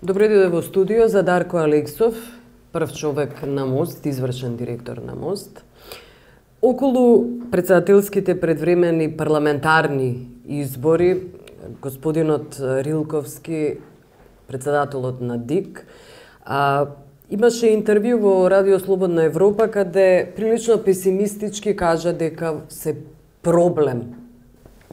Добро дојде во студио за Дарко Алексов, прв човек на МОСТ, извршен директор на МОСТ. Околу председателските предвремени парламентарни избори, господинот Рилковски, председателот на ДИК, имаше интервју во Радио Слободна Европа каде прилично песимистички кажа дека се проблем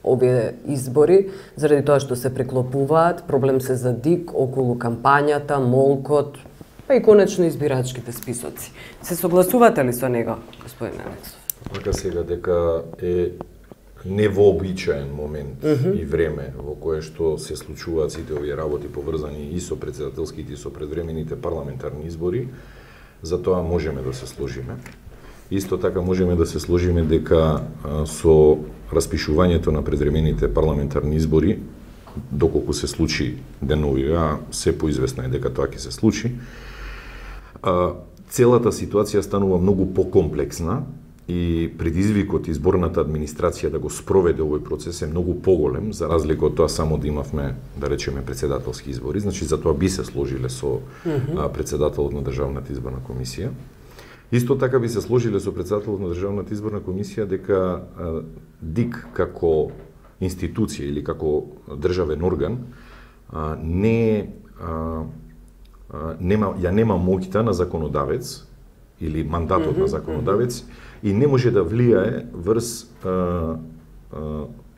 овие избори, заради тоа што се преклопуваат, проблем се за ДИК околу кампањата, молкот, па и конечно избирачките списоци. Се согласувате ли со него, господин Алексов? Така сега дека е невообичаен момент и време во кое што се случуваат сите овие работи поврзани и со председателските и со предвремените парламентарни избори, за тоа можеме да се сложиме. Исто така можеме да се сложиме дека со распишувањето на предвремените парламентарни избори, доколку се случи деновиве, а се поизвестно е дека тоа ќе се случи, целата ситуација станува многу покомплексна и предизвикот изборната администрација да го спроведе овој процес е многу поголем, за разлика од тоа само да имавме, да речеме, председателски избори. Значи, за тоа би се сложиле со председателот на Државната изборна комисија. Исто така би се сложиле со председателот на Државната изборна комисија дека ДИК како институција или како државен орган нема моќта на законодавец или мандатот на законодавец и не може да влијае врз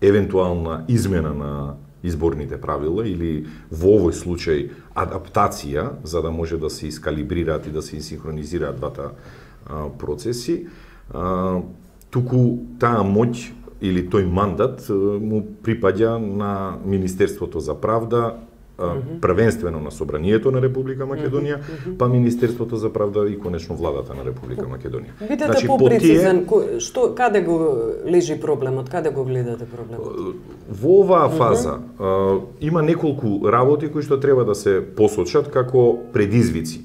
евентуална измена на изборните правила или во овој случај адаптација за да може да се искалибрираат и да се синхронизираат двата процеси, туку таа моќ или тој мандат му припаѓа на Министерството за правда, првенствено на Собранието на Република Македонија, па Министерството за правда и конечно владата на Република Македонија. Бидете попрецизен, каде го лежи проблемот, каде го гледате проблемот? Во оваа фаза има неколку работи кои што треба да се посочат како предизвици.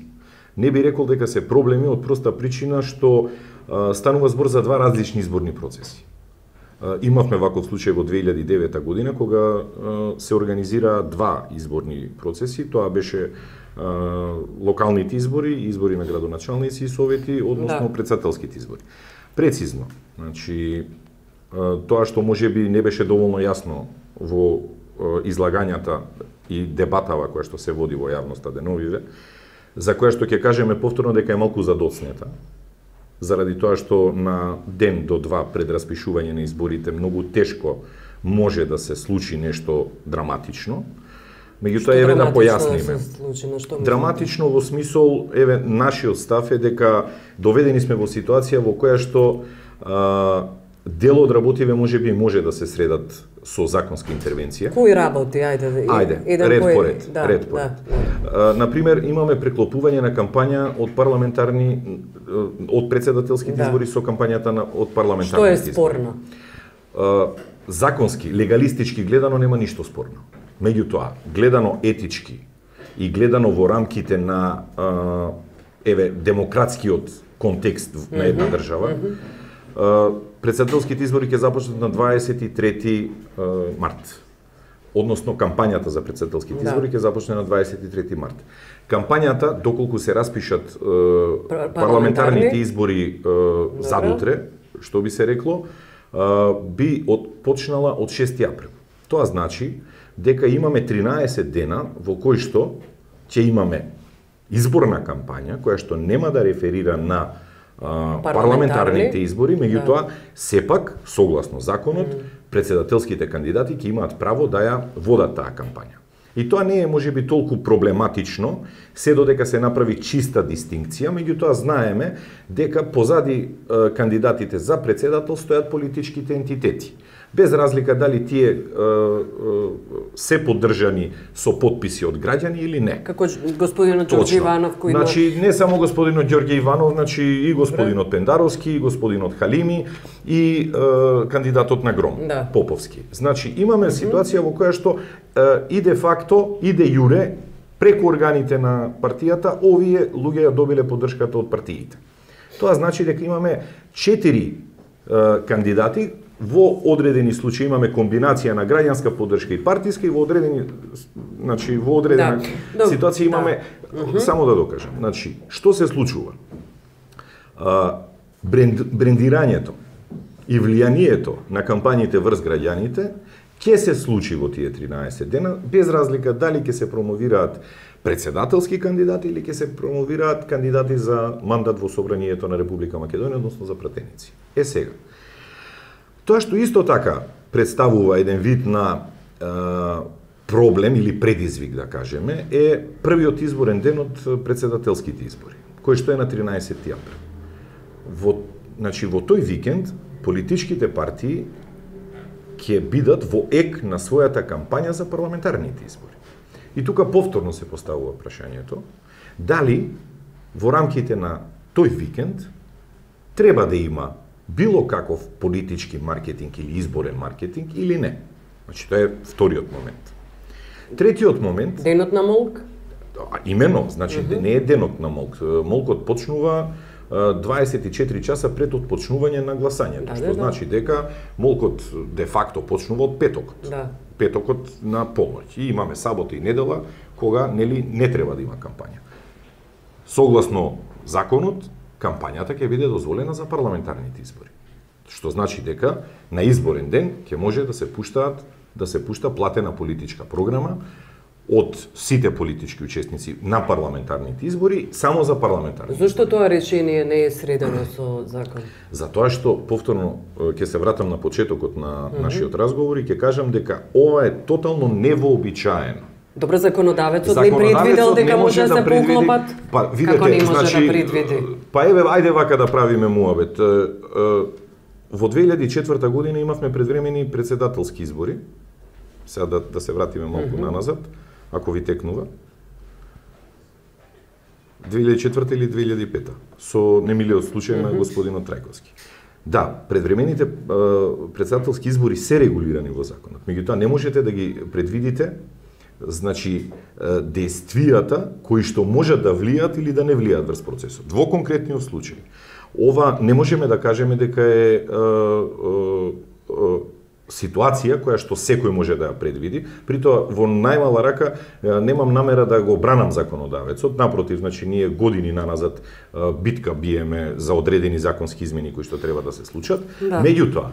Не би рекол дека се проблеми од проста причина што станува збор за два различни изборни процеси. Имавме ваков случај во 2009 година кога се организира два изборни процеси, тоа беше локалните избори, избори на градоначалници и совети, односно председателските избори. Прецизно, значи тоа што можеби не беше доволно јасно во излагањата и дебатава која што се води во јавноста деновиве, за која што ќе кажеме повторно дека е малку задоцнета, заради тоа што на ден до два пред распишување на изборите многу тешко може да се случи нешто драматично. Меѓутоа еве да појасниме. Драматично во смисол, еве нашиот став е дека доведени сме во ситуација во која што дел од работиве можеби може да се средат со законска интервенција. Кои работи? Ајде, ред по ред. Например, имаме преклопување на кампања од парламентарни од председателските избори со кампањата од парламентарните избори. Што е спорно? Законски, легалистички гледано нема ништо спорно. Меѓутоа, гледано етички и гледано во рамките на демократскиот контекст на една држава, председателските избори ќе започнат на 23 март. Односно, кампањата за председателските избори ќе започне на 23 март. Кампањата, доколку се распишат парламентарните избори задутре, што би се рекло, би почнала од 6 април. Тоа значи дека имаме 13 дена во кои што ќе имаме изборна кампања, која што нема да реферира на парламентарните избори, меѓутоа, сепак, согласно законот, председателските кандидати ќе имаат право да ја водат таа кампања. И тоа не е можеби толку проблематично, се додека се направи чиста дистинкција, меѓутоа знаеме дека позади кандидатите за председател стојат политичките ентитети. Без разлика дали тие се поддржани со потписи од граѓани или не. Како господинот Ѓорѓе Иванов кој Значи не само господинот Ѓорѓе Иванов, значи и господинот Пендаровски, и господинот Халими и кандидатот на Гром, Поповски. Значи имаме ситуација во која што и де факто, и де јуре преку органите на партијата овие луѓе ја добиле поддршката од партиите. Тоа значи дека имаме 4 кандидати во одредени случаи имаме комбинација на граѓанска поддршка и партиска, и во одредени, значи во одредена ситуација имаме, само да докажам, значи, што се случува? Брендирањето и влијанието на кампањите врз граѓаните ќе се случи во тие 13 дена, без разлика дали ќе се промовираат председателски кандидати или ќе се промовираат кандидати за мандат во Собранието на Република Македонија, односно за пратеници. Сега, тоа што исто така представува еден вид на проблем или предизвик, да кажеме, е првиот изборен ден од председателските избори, кој што е на 13 април. Значи, во тој викенд политичките партии ќе бидат во ек на својата кампања за парламентарните избори. И тука повторно се поставува прашањето дали во рамките на тој викенд треба да има било каков политички маркетинг или изборен маркетинг или не. Значи, тоа е вториот момент. Третиот момент... Денот на молк? Имено, значи, не е денот на молк. Молкот почнува 24 часа пред отпочнување на гласањето, што значи дека молкот де факто почнува од петокот. Петокот на полноќ. И имаме сабота и недела кога нели не треба да има кампања. Согласно законот, кампањата ќе биде дозволена за парламентарните избори. Што значи дека на изборен ден ќе може да се пушта платена политичка програма од сите политички учесници на парламентарните избори, само за парламентарните. Зошто тоа решение не е средено со закон? Затоа што, повторно, ќе се вратам на почетокот на нашиот разговор и ќе кажам дека ова е тотално невообичаено. Добро, законодавецот не предвидел дека може да се поклопат? Па, видете, како не може значи, да предвиди? Па еве, ајде вака да правиме муабет. Во 2004 година имавме предвремени председателски избори. Сега да се вратиме малку наназад, ако ви текнува. 2004 или 2005 со немилиот случај на господинот Трајковски. Да, предвремените председателски избори се регулирани во законот. Меѓутоа не можете да ги предвидите, значи, действијата кои што можат да влијат или да не влијат врз процесот. Во конкретниот случај, ова не можеме да кажеме дека е ситуација која што секој може да ја предвиди, притоа во најмала рака немам намера да го бранам законодавецот, напротив, значи ние години наназад битка биеме за одредени законски измени кои што треба да се случат. Меѓутоа,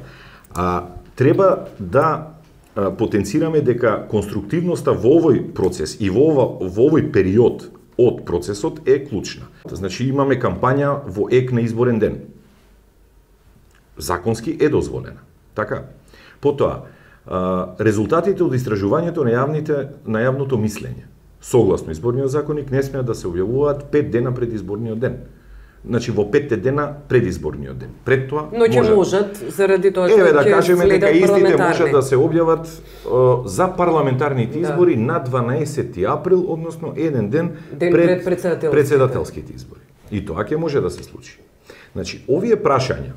треба да потенцираме дека конструктивноста во овој процес и во овој период од процесот е клучна. Значи имаме кампања во ек на изборен ден. Законски е дозволена. Така? Потоа, резултатите од истражувањето на јавното мислење, согласно изборниот законник, не смеат да се објавуваат 5 дена пред изборниот ден. Значи во 5 дена пред изборниот ден. Пред тоа но ќе можат заради тоа што да кажеме дека истите можат да се објават за парламентарните избори на 12 април, односно еден ден пред председателските избори. И тоа ќе може да се случи. Значи, овие прашања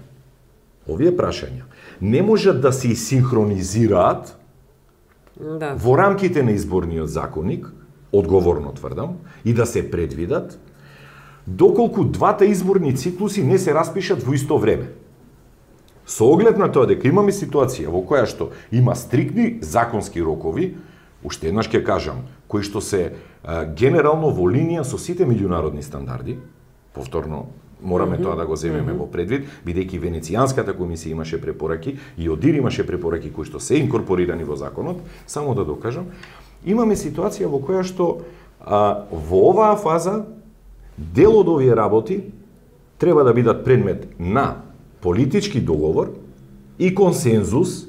не можат да се синхронизираат во рамките на изборниот законник, одговорно тврдам, и да се предвидат, доколку двата изборни циклуси не се распишат во исто време. Со оглед на тоа дека имаме ситуација во која што има стриктни законски рокови, уште еднаш ќе кажам, кои што се генерално во линија со сите меѓународни стандарди, повторно мораме тоа да го земеме во предвид, бидејќи Венецијанската комисија имаше препораки и ОДИР имаше препораки кои што се инкорпорирани во законот, само да докажам, имаме ситуација во која што во оваа фаза дел од овие работи треба да бидат предмет на политички договор и консензус,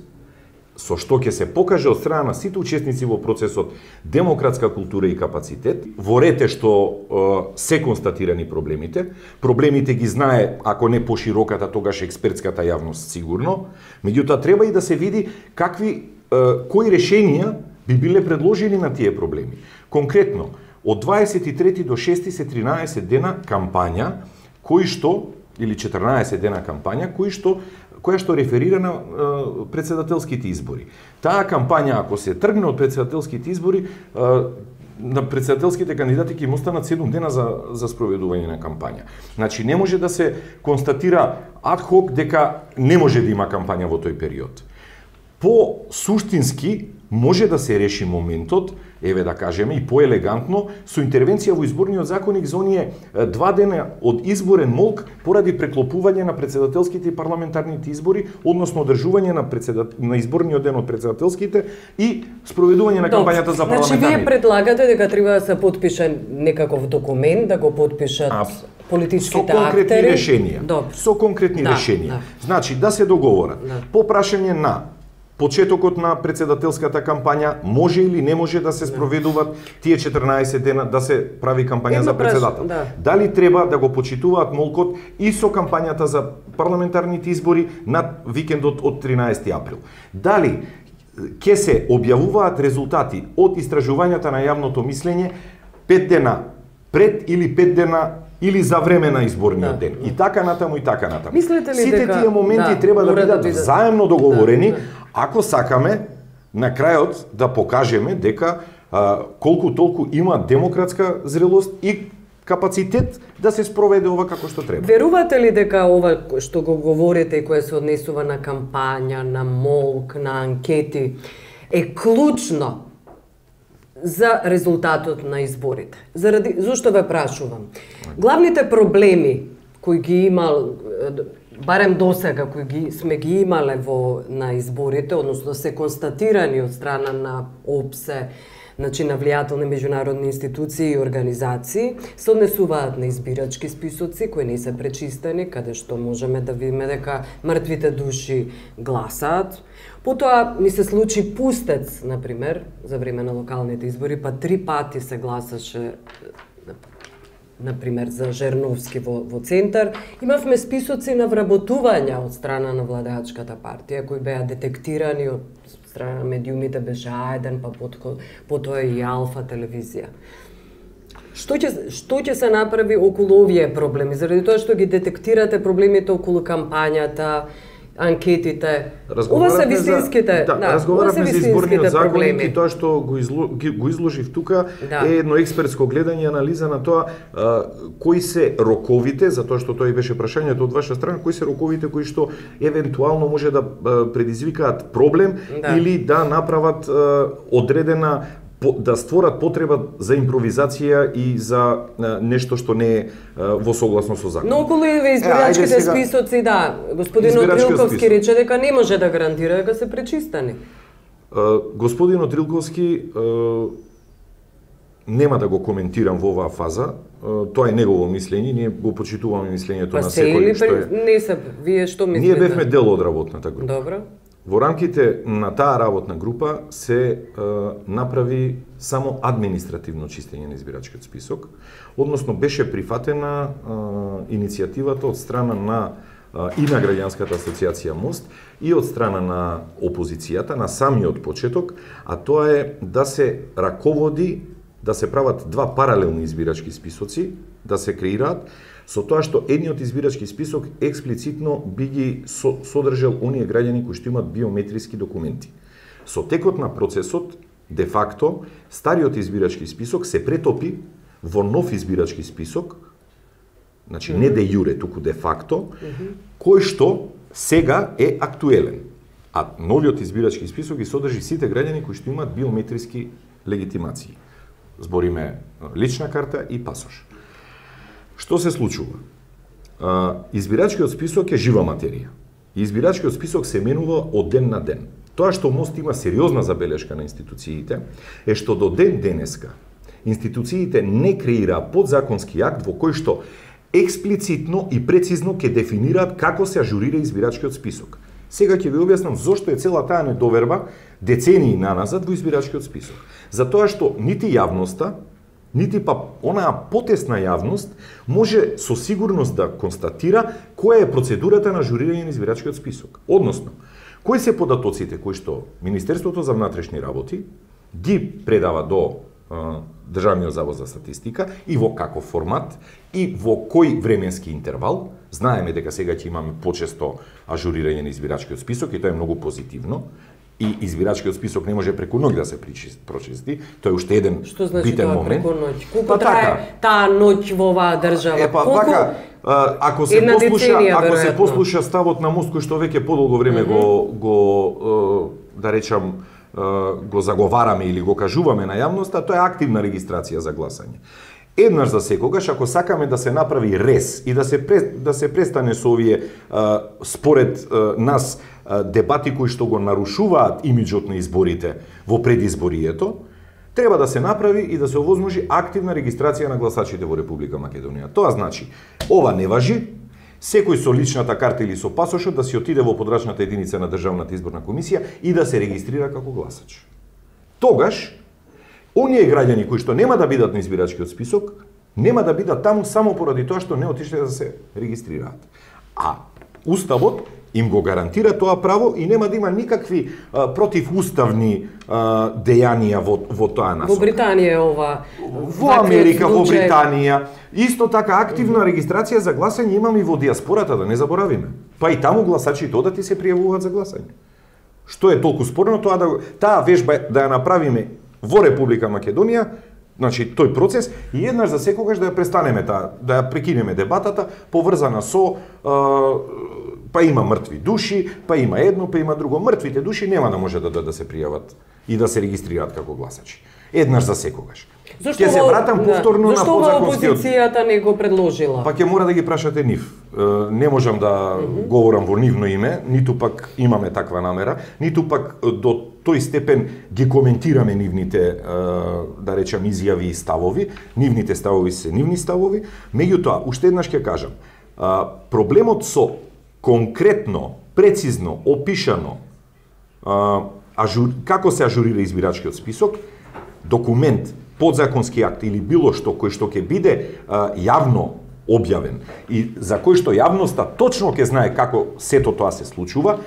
со што ќе се покаже од страна на сите учесници во процесот демократска култура и капацитет, во рете што се констатирани проблемите ги знае, ако не пошироката, тогаш експертската јавност сигурно, меѓутоа треба и да се види кои решенија би биле предложени на тие проблеми. Конкретно, од 23 до 6 се 13 дена кампања, кои што, или 14 дена кампања, која што реферира на председателските избори. Таа кампања, ако се тргне од председателските избори, на председателските кандидати ќе им останат 7 дена за спроведување на кампања. Значи не може да се констатира ад хок дека не може да има кампања во тој период. По суштински може да се реши моментот, еве да кажеме, и поелегантно, со интервенција во изборниот законник за оние 2 дена од изборен молк поради преклопување на председателските и парламентарните избори, односно одржување на изборниот ден од председателските и спроведување на кампањата за парламентарни. Значи вие предлагате дека треба да се потпише некаков документ, да го потпишат политичките актери. Со конкретни решенија. Со конкретни решенија. Значи да се договорат по прашање на почетокот на председателската кампања може или не може да се спроведуваат тие 14 дена да се прави кампања за председател. Дали треба да го почитуваат молкот и со кампањата за парламентарните избори над викендот од 13 април. Дали ќе се објавуваат резултати од истражувањата на јавното мислење 5 дена пред или 5 дена или за време на изборниот ден. И така натаму, и така натаму. Сите тие моменти треба да бидат заемно договорени, ако сакаме на крајот да покажеме дека колку толку има демократска зрелост и капацитет да се спроведе ова како што треба. Верувате ли дека ова што го говорите и кое се однесува на кампања, на молк, на анкети е клучно за резултатот на изборите? Зошто ве прашувам? Главните проблеми кои ги имал, барем досега, кои сме ги имале на изборите, односно се констатирани од страна на ОПСЕ, значи на влијателни меѓународни институции и организации, се однесуваат на избирачки списоци кои не се пречистени, каде што можеме да видиме дека мртвите души гласаат. Потоа ни се случи пустец, например, за време на локалните избори, па 3 пати се гласаше, например, за Жерновски во центар. Имавме списоци на вработувања од страна на владеачката партија, кои беа детектирани од страна на медиумите, беше А1, па потоа и Алфа телевизија. Што ќе се направи околу овие проблеми? Заради тоа што ги детектирате проблемите околу кампањата, анкетите. Ова се вистинските, разговаравме за изборниот законник и тоа што го изложив тука е едно експертско гледање и анализа на тоа кои се роковите, затоа што тоа и беше прашањето од ваша страна, кои се роковите кои што евентуално може да предизвикаат проблем или да направат одредена, да створат потреба за импровизација и за нешто што не е во согласно со законот. Но околу избирачките списоци, господинот Трилковски рече дека не може да гарантира дека се пречистени. Господинот Трилковски нема да го коментирам во оваа фаза. Тоа е негово мислење, ние го почитуваме мислењето на секој што е. Не се, вие што мислите? Ние бевме дел од работната група. Добро. Во рамките на таа работна група се направи само административно чистење на избирачкиот список, односно беше прифатена иницијативата од страна на и на граѓанската асоциација Мост и од страна на опозицијата на самиот почеток, а тоа е да се раководи, да се прават 2 паралелни избирачки списоци, да се креираат, со тоа што едниот избирачки список експлицитно би ги содржал оние граѓани кои што имаат биометриски документи. Со текот на процесот, де факто, стариот избирачки список се претопи во нов избирачки список, значи не де јуре, туку де факто, кој што сега е актуелен. А новиот избирачки список ги содржи сите граѓани кои што имаат биометриски легитимации. Збориме лична карта и пасош. Што се случува? Избирачкиот список е жива материја. И избирачкиот список се менува од ден на ден. Тоа што Мост има сериозна забелешка на институциите е што до ден денеска институциите не креира подзаконски акт во кој што експлицитно и прецизно ќе дефинираат како се ажурира избирачкиот список. Сега ќе ви објаснам зошто е цела таа недоверба децении наназад во избирачкиот список. Затоа што нити јавноста, нити па онаа потесна јавност може со сигурност да констатира која е процедурата на ажурирање на избирачкиот список. Односно, кои се податоците кои што Министерството за внатрешни работи ги предава до Државниот завод за статистика и во каков формат и во кој временски интервал. Знаеме дека сега ќе имаме почесто ажурирање на избирачкиот список и тоа е многу позитивно. и избирачкиот список не може преку ноќ да се прочисти, тоа е уште еден Што значи битен тоа момент. преку ноќ? Колку трае таа ноќ во оваа држава? Вака, ако се послуша ставот на Мост кој што веќе подолго време го да речам го заговараме или го кажуваме на јавноста, тоа е активна регистрација за гласање. Еднаш за секогаш, ако сакаме да се направи рез и да се престане со овие според нас дебати кои што го нарушуваат имиџот на изборите во предизборието, треба да се направи и да се овозможи активна регистрација на гласачите во Република Македонија. Тоа значи, ова не важи, секој со личната карта или со пасошот да си отиде во подрачната единица на Државната изборна комисија и да се регистрира како гласач. Тогаш, оние граѓани кои што нема да бидат на избирачкиот список, нема да бидат таму само поради тоа што не отишле да се регистрираат. А Уставот им го гарантира тоа право и нема да има никакви противуставни дејанија во тоа насока. Во Британија ова. Во Америка, во Британија. Исто така активна регистрација за гласање имаме и во диаспората, да не заборавиме. Па и таму гласачите одат и се пријавуваат за гласање. Што е толку спорно таа вежба да ја направиме во Република Македонија, значи тој процес и еднаш за секогаш да ја престанеме да ја прекинеме дебатата поврзана со па има мртви души, па има едно, па има друго. Мртвите души нема да може да се пријават и да се регистрираат како гласачи. Еднаш за секогаш. Ќе се вратам повторно на подзаконскиот. Зашто опозицијата не го предложила? Па ќе мора да ги прашате нив. Не можам да говорам во нивно име, ниту пак имаме таква намера, ниту пак до тој степен ги коментираме нивните, да речам, изјави и ставови. Нивните ставови се нивни ставови. Меѓутоа, уште еднаш ќе кажам, проблемот со конкретно, прецизно, опишано како се ажурира избирачкиот список, документ, подзаконски акт или било што кој што ќе биде јавно објавен и за кој што јавноста точно ќе знае како сето тоа се случува,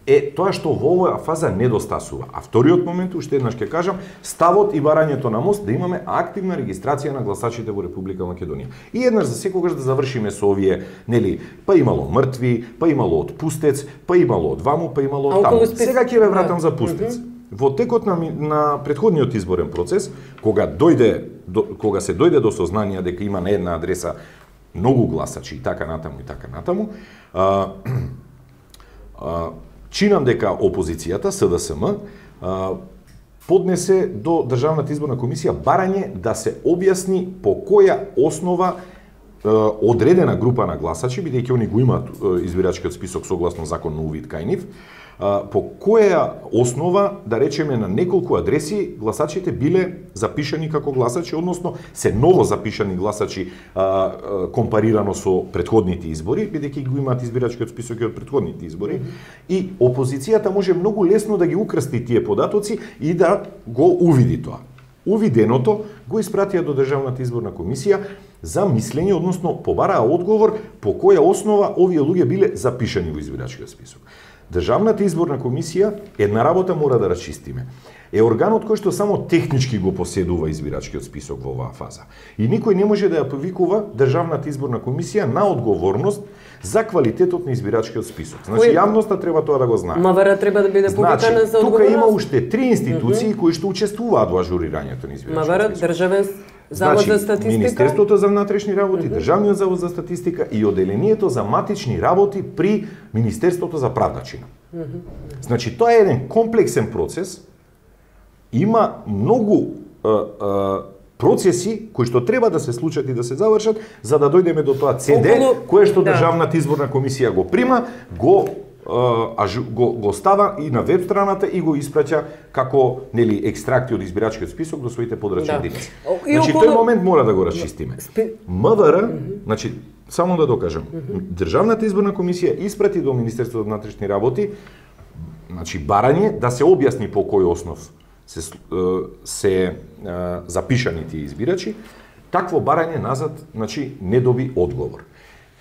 е тоа што во оваа фаза недостасува. А вториот момент, уште еднаш ќе кажам, ставот и барањето на Мост да имаме активна регистрација на гласачите во Република Македонија. И еднаш за секогаш да завршиме со овие, нели, па имало мртви, па имало отпустец, па имало од ваму, па имало од таму. Сега ќе ве вратам за пустец. Во текот на претходниот изборен процес, кога се дојде до сознание дека има на една адреса многу гласачи и така натаму, чинам дека опозицијата, СДСМ, поднесе до Државната изборна комисија барање да се објасни по која основа одредена група на гласачи, бидејќи они го имаат избирачкиот список согласно закон на увид кај нив, по која основа, да речеме, на неколку адреси гласачите биле запишани како гласачи, односно се ново запишани гласачи компарирано со претходните избори, бидејќи го имаат избирачкиот список и од претходните избори, и опозицијата може многу лесно да ги украсти тие податоци и да го увиди тоа. Увиденото го испратија до Државната изборна комисија за мислење, односно побараа одговор по која основа овие луѓе биле запишани во избирачкиот список. Државната изборна комисија, една работа мора да расчистиме. Е органот кој што само технички го поседува избирачкиот список во оваа фаза. И никој не може да ја повикува Државната изборна комисија на одговорност за квалитетот на избирачкиот список. Значи јавноста треба тоа да го знае. МВР треба да биде повикана за одговорност. Тука има уште 3 институции кои што учествуваат во ажурирањето на избирачкиот список. МВР, Државен Завод за статистика, Министерството за внатрешни работи, Државниот завод за статистика и оделението за матични работи при Министерството за правдачина. Значи тоа е еден комплексен процес. Има многу процеси кои што треба да се случат и да се завршат за да дојдеме до тоа ЦД кое што Државната изборна комисија го прима, го става и на веб страната и го испраќа како, нели, екстракти од избирачкиот список до своите подрачни единици. Значи тој момент мора да го расчистиме. МВР, значи само да докажам, Државната изборна комисија испрати до Министерството за внатрешни работи, значи барање да се објасни по кој основ се запишани тие избирачи. Такво барање назад, значи, не доби одговор.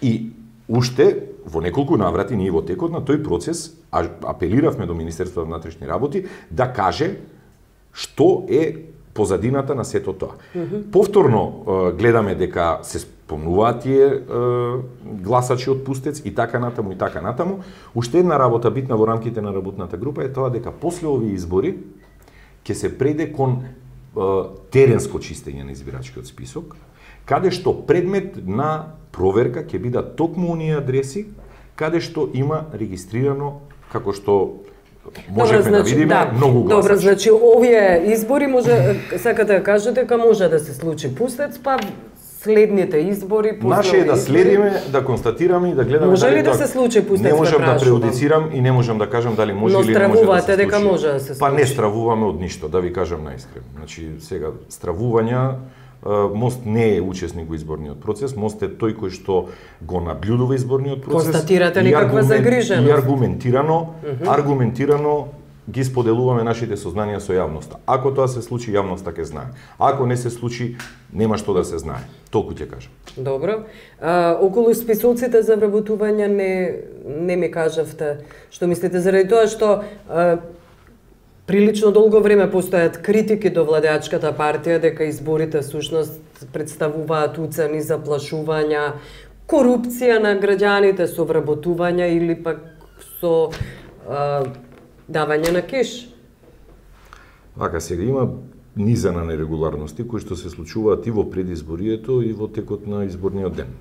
И уште во неколку наврати ние во текот на тој процес апелиравме до Министерството за внатрешни работи да каже што е позадината на сето тоа. Повторно гледаме дека се исполнуваат тие гласачи од Пустец и така натаму и така натаму. Уште една работа битна во рамките на работната група е тоа дека после овие избори ќе се преде кон теренско чистење на избирачкиот список, каде што предмет на проверка ќе бидат токму оние адреси каде што има регистрирано, како што можеме да видиме, многу гласачи. Добро, значи овие избори може сакате да кажете дека може да се случи Пустец, па следните избори после наше е да следиме, да констатираме и да гледаме може дали ли да се случи Пустец. Не можам да преудицирам и не можам да кажам дали може или не може да се случи. Но стравувате дека може да се случи. Па не стравуваме од ништо, да ви кажам наискрено. Значи сега стравувања, Мост не е учесник во изборниот процес, Мост е тој кој што го наблюдува изборниот процес. Констатирате некаква загриженост. И аргументирано ги споделуваме нашите сознанија со јавноста. Ако тоа се случи, јавноста ќе знае. Ако не се случи, нема што да се знае. Толку ќе кажам. Добро. Околу списоците за вработување не ми кажавте што мислите, заради тоа што прилично долго време постојат критики до владеачката партија дека изборите всушност представуваат уцени, заплашувања, корупција на граѓаните со вработувања или пак со давање на кеш. Вака сега има низа на нерегуларности кои што се случуваат и во предизборието и во текот на изборниот ден.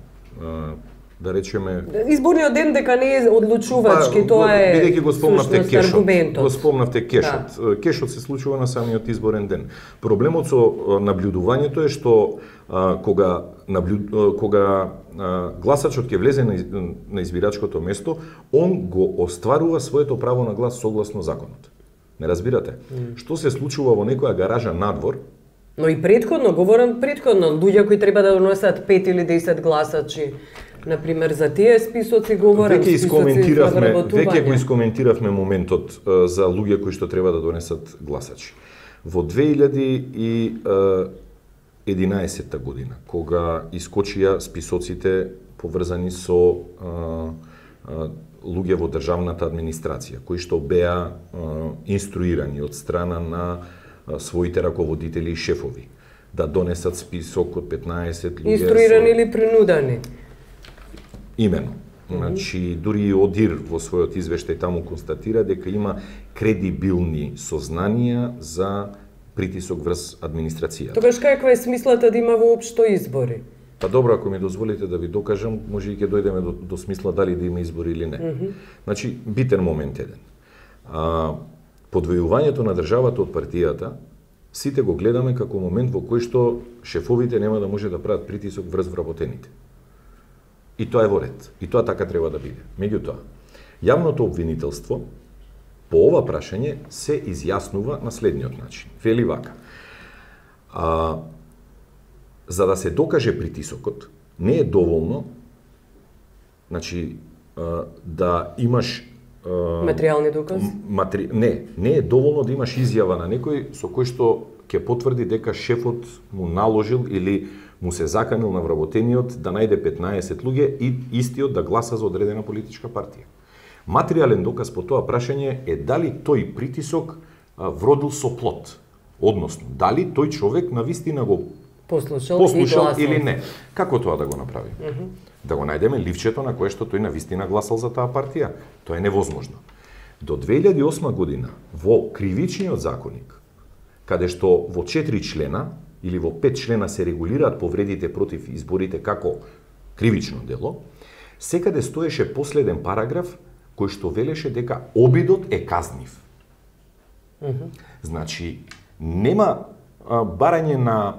Да речеме изборниот ден дека не е одлучувачки, тоа е бидејќи го спомнавте кешот. Го спомнавте кешот. Да. Кешот се случува на самиот изборен ден. Проблемот со наблюдувањето е што кога гласачот ќе влезе на избирачкото место, он го остварува своето право на глас согласно законот. Не разбирате? Што се случува во некоја гаража надвор? Но и предходно, говорам предходно, луѓе кои треба да донесат 5 или 10 гласачи. Например, за тие списоци говорам, веќе го искоментиравме моментот за луѓе кои што треба да донесат гласачи. Во 2011 година, кога искочија списоците поврзани со луѓе во државната администрација, кои што беа инструирани од страна на своите раководители и шефови, да донесат список од 15 луѓе. Инструирани или принудени? Имено. Значи, дури и ОДИР во својот извештај таму констатира дека има кредибилни сознанија за притисок врз администрацијата. Тогаш каква е смислата да има воопшто избори? Па добро, ако ми дозволите да ви докажам, може и ќе дојдеме до смисла дали да има избори или не. Значи, битен момент еден. Подвојувањето на државата од партијата, сите го гледаме како момент во кој што шефовите нема да може да прават притисок врз вработените. И тоа е во ред. И тоа така треба да биде. Меѓутоа, јавното обвинителство по ова прашање се изјаснува на следниот начин. Вели вака. За да се докаже притисокот, не е доволно значи да имаш материјални докази? Не е доволно да имаш изјава на некој со кој што ќе потврди дека шефот му наложил или му се заканил на вработениот да најде 15 луѓе и истиот да гласа за одредена политичка партија. Материјален доказ по тоа прашање е дали тој притисок вродил со плод. Односно, дали тој човек навистина го послушал или не. Како тоа да го направи? Да го најдеме ливчето на кое што тој навистина гласал за таа партија. Тоа е невозможно. До 2008 година во кривичниот законник, каде што во 4 члена или во 5 члена се регулираат повредите против изборите како кривично дело, секаде стоеше последен параграф кој што велеше дека обидот е казнив. Значи, нема барање на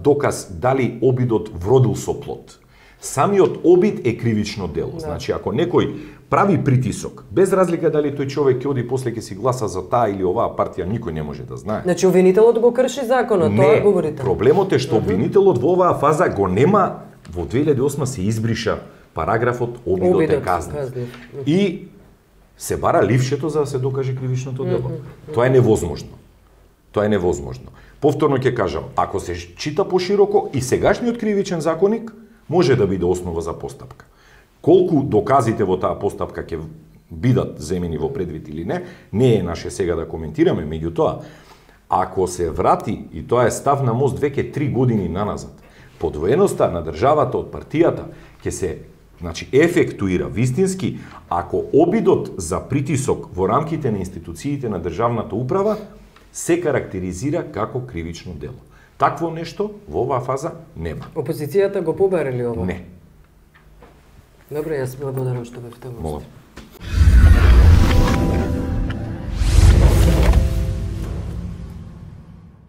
доказ дали обидот вродил со плод. Самиот обид е кривично дело. Значи, ако некој прави притисок, без разлика дали тој човек ќе оди после ќе си гласа за таа или оваа партија, никој не може да знае. Значи, обвинителот го крши законот, тоа говорите. Проблемот е што обвинителот во оваа фаза го нема. Во 2008 се избриша параграфот обидот е казнив. И се бара ливчето за да се докаже кривичното дело. Тоа е невозможно. Тоа е невозможно. Повторно ќе кажам, ако се чита пошироко и сегашниот кривичен законник може да биде основа за постапка. Колку доказите во таа постапка ќе бидат земени во предвид или не е наше сега да коментираме, меѓутоа, ако се врати, и тоа е став на Мост веќе 3 години наназад, подвоеноста на државата од партијата ќе се ефектуира вистински ако обидот за притисок во рамките на институциите на државната управа се карактеризира како кривично дело. Такво нешто во оваа фаза нема. Опозицијата го побаре ли ово? Не. Добро, јас благодарам што бевте. Молам.